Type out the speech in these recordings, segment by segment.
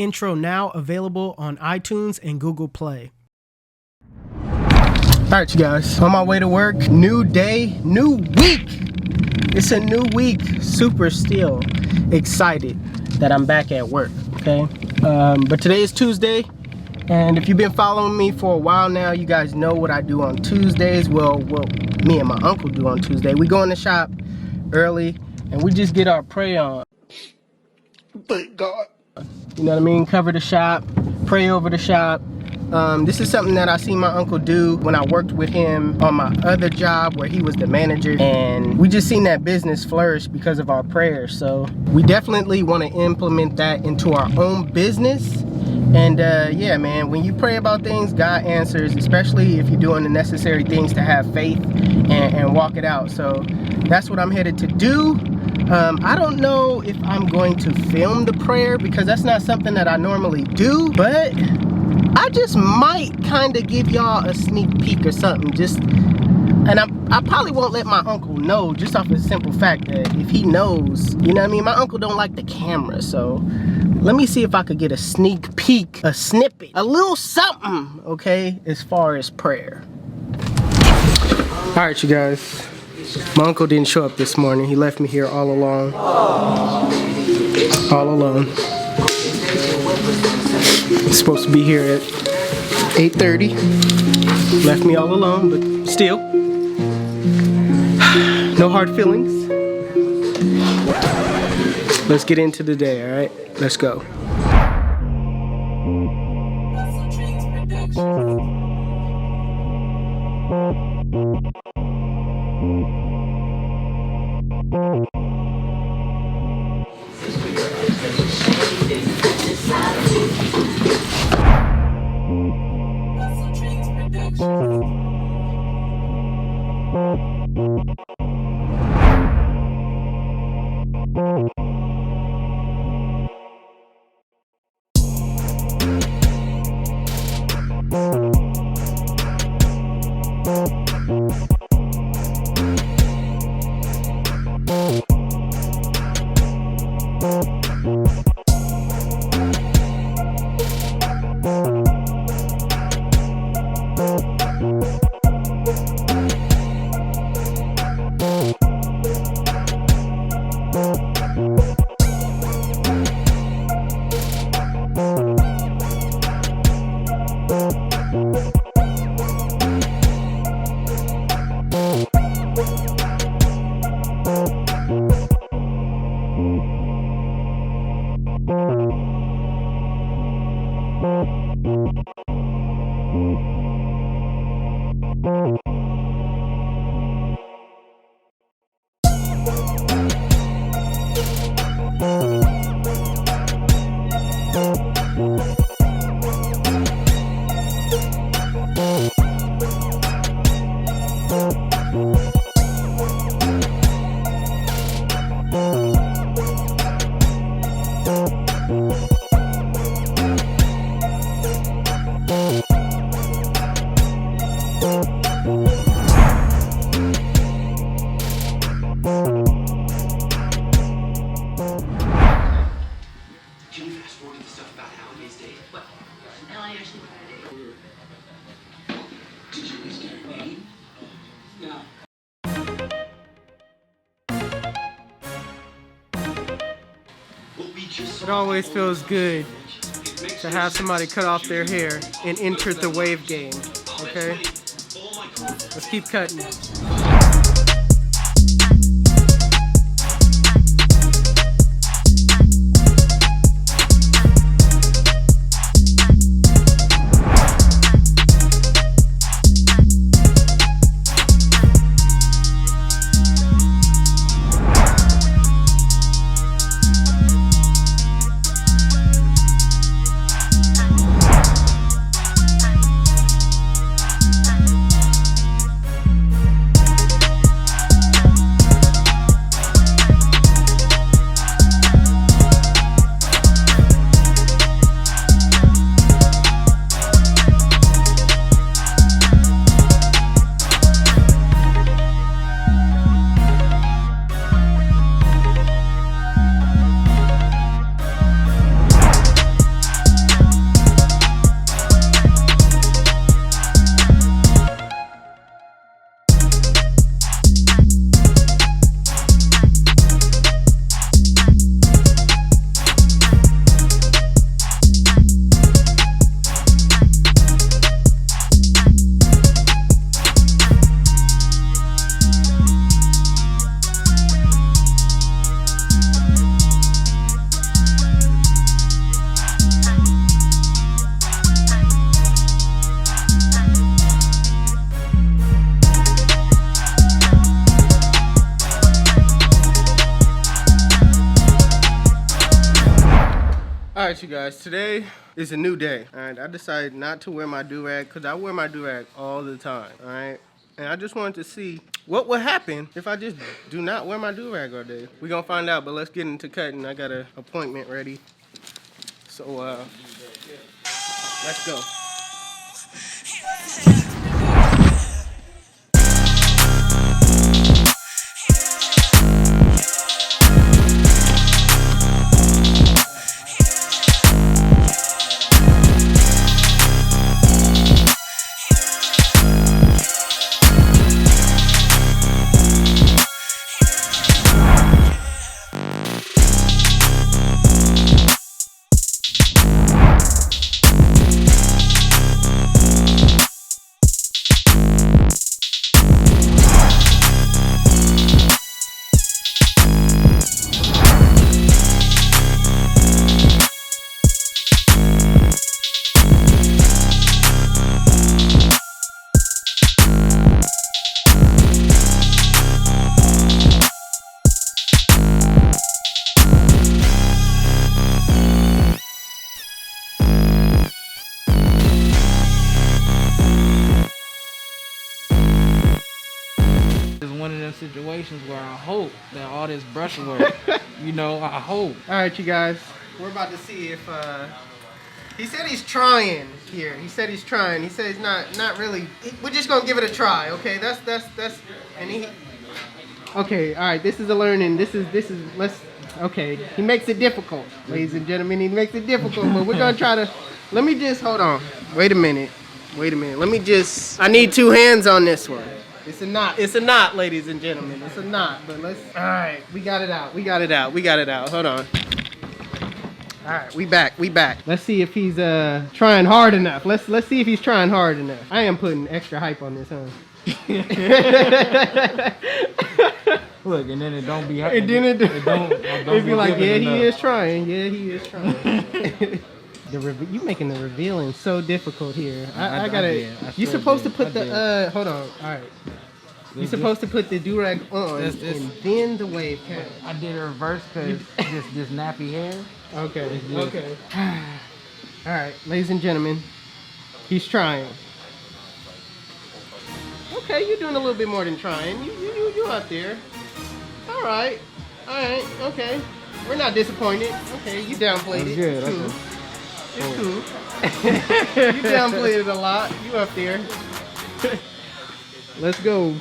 intro now available on iTunes and Google Play. Alright, you guys, on my way to work. New day, new week. It's a new week. Super still excited that I'm back at work, okay? But today is Tuesday, and if you've been following me for a while now, you guys know what I do on Tuesdays. Well, me and my uncle do on Tuesday. We go in the shop early, and we just get our pray on. Thank God. You know what I mean? Cover the shop, pray over the shop. This is something that I seen my uncle do when I worked with him on my other job where he was the manager, and we just seen that business flourish because of our prayers. So we definitely want to implement that into our own business. And yeah, man, when you pray about things, God answers, especially if you're doing the necessary things to have faith and walk it out. So that's what I'm headed to do. I don't know if I'm going to film the prayer because that's not something that I normally do, but I just might kind of give y'all a sneak peek or something. And I probably won't let my uncle know, just off the simple fact that if he knows, you know what I mean? My uncle don't like the camera, so let me see if I could get a sneak peek, a snippet, a little something, okay, as far as prayer. All right, you guys. My uncle didn't show up this morning. He left me here all alone. All alone. He's supposed to be here at 8:30. Left me all alone, but still. No hard feelings. Let's get into the day, all right? Let's go. It always feels good to have somebody cut off their hair and enter the wave game, okay? Let's keep cutting. Alright, you guys, today is a new day. Alright, I decided not to wear my do-rag because I wear my do-rag all the time. Alright, and I just wanted to see what would happen if I just do not wear my do-rag all day. We're gonna find out, but let's get into cutting. I got an appointment ready. So, let's go. One of them situations where I hope that all this brush work, you know, I hope. All right, you guys, we're about to see if he said he's trying here. He said he's trying. He said he's not really. We're just gonna give it a try, okay? That's and he. Okay, all right. This is a learning. This is let's. Okay, he makes it difficult, ladies and gentlemen. He makes it difficult, but we're gonna try to. Let me just hold on. Wait a minute. Let me just. I need two hands on this one. It's a knot. It's a knot, ladies and gentlemen. It's a knot. But let's. All right, we got it out. Hold on. All right, we back. Let's see if he's trying hard enough. Let's see if he's trying hard enough. I am putting extra hype on this, huh? Look, and then it don't be. And then it don't. It'd be like, yeah, enough. he is trying. Yeah, he is trying. You making the revealing so difficult here. I gotta. You supposed to put the hold on. All right. You supposed to put the do-rag on and then the wave cap. I did a reverse because this nappy hair. Okay. Okay. All right, ladies and gentlemen, he's trying. Okay, you're doing a little bit more than trying. You out there. All right. Okay. We're not disappointed. Okay, you downplayed it. Good. Cool. It's cool. You downplayed it a lot. You up there. Let's go.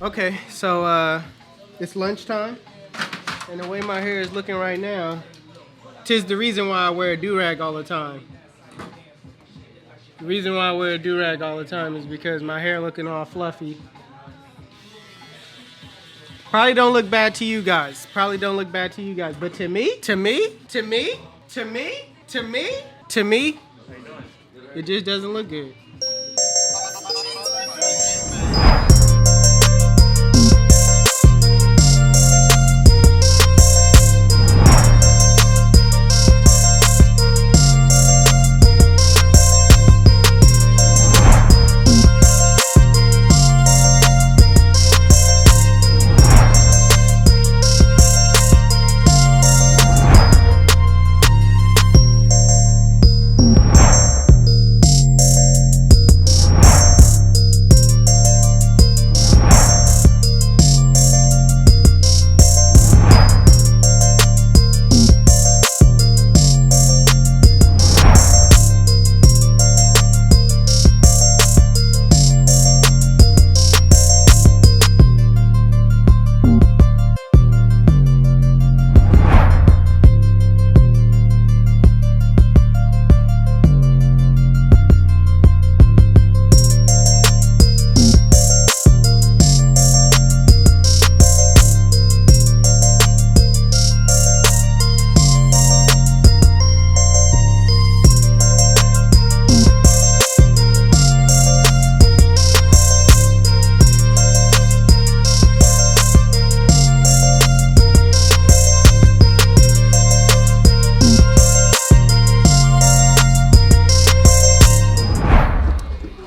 Okay, so it's lunchtime, and the way my hair is looking right now, 'tis the reason why I wear a do-rag all the time. The reason why I wear a do-rag all the time is because my hair looking all fluffy. Probably don't look bad to you guys. But to me, it just doesn't look good.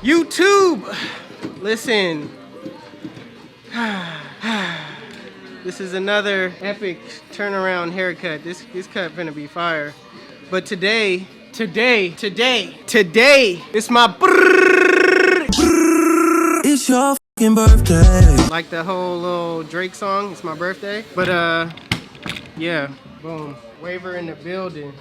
YouTube, listen. This is another epic turnaround haircut. This cut finna be fire. But today, it's my It's your fucking birthday. like the whole little Drake song. It's my birthday. But yeah, boom. Waver in the building.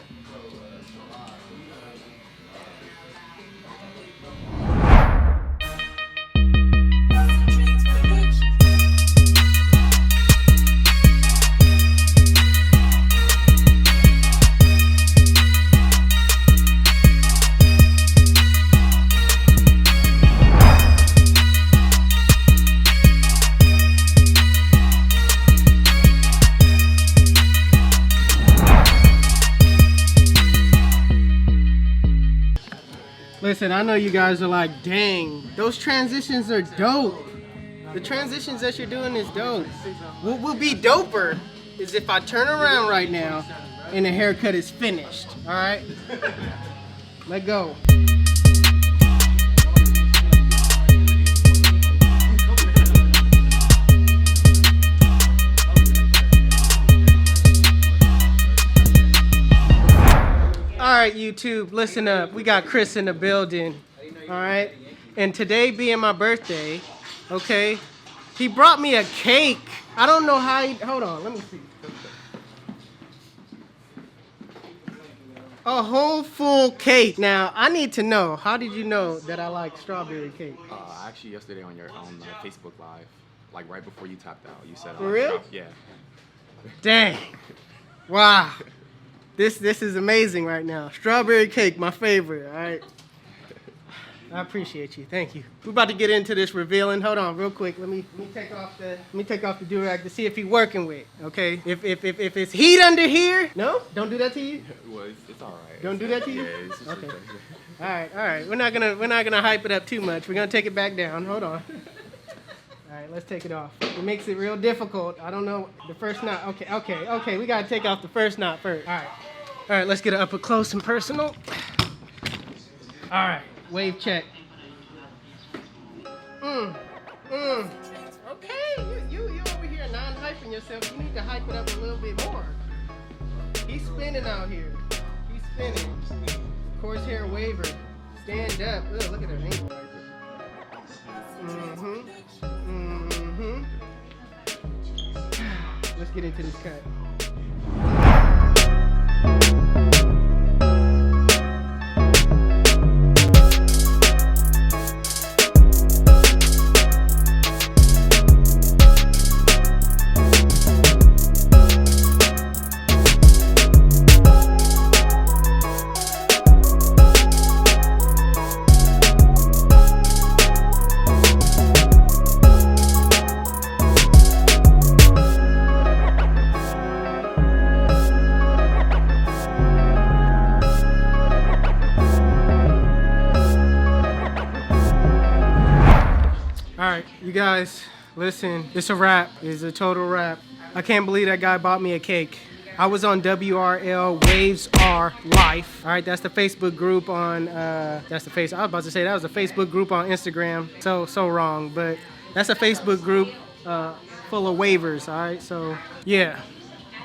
Listen, I know you guys are like, dang, those transitions are dope. The transitions that you're doing is dope. What will be doper is if I turn around right now and the haircut is finished, all right? Let go. Alright YouTube, listen up. We got Chris in the building. Alright? And today being my birthday, okay, he brought me a cake. I don't know how he, hold on, let me see. A whole full cake. Now, I need to know, how did you know that I like strawberry cake? Actually, yesterday on your Facebook Live, like right before you tapped out, you said, For real? Yeah. Dang. Wow. This is amazing right now. Strawberry cake, my favorite, all right? I appreciate you. Thank you. We're about to get into this revealing. Hold on, real quick. Let me take off the do-rag to see if he's working with. Okay. If it's heat under here, no, don't do that to you. Well, it's all right. Don't do that to you. Yeah, it's just Okay. All right. We're not gonna hype it up too much. We're gonna take it back down. Hold on. All right, let's take it off. It makes it real difficult. I don't know the first knot. Okay. We gotta take off the first knot first. All right. Let's get it up close and personal. All right. Wave check. Okay, you over here non-hyping yourself. You need to hype it up a little bit more. He's spinning out here. He's spinning. Horsehair waver. Stand up. Ugh, look at her ankle right there. Let's get into this cut. Alright, you guys, listen, it's a wrap. It's a total wrap. I can't believe that guy bought me a cake. I was on WRL Waves Are Life. Alright, that's the Facebook group on, I was about to say that was a Facebook group on Instagram. So wrong, but that's a Facebook group full of waivers, alright? So, yeah.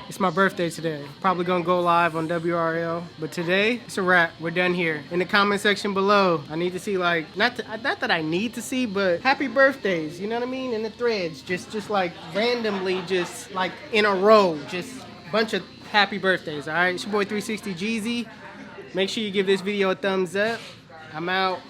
It's my birthday today. Probably gonna go live on WRL, but today it's a wrap. We're done here. In the comment section below, I need to see like not that I need to see, but happy birthdays. You know what I mean? In the threads, just like randomly, just like in a row, just a bunch of happy birthdays. All right, it's your boy 360 Jeezy. Make sure you give this video a thumbs up. I'm out.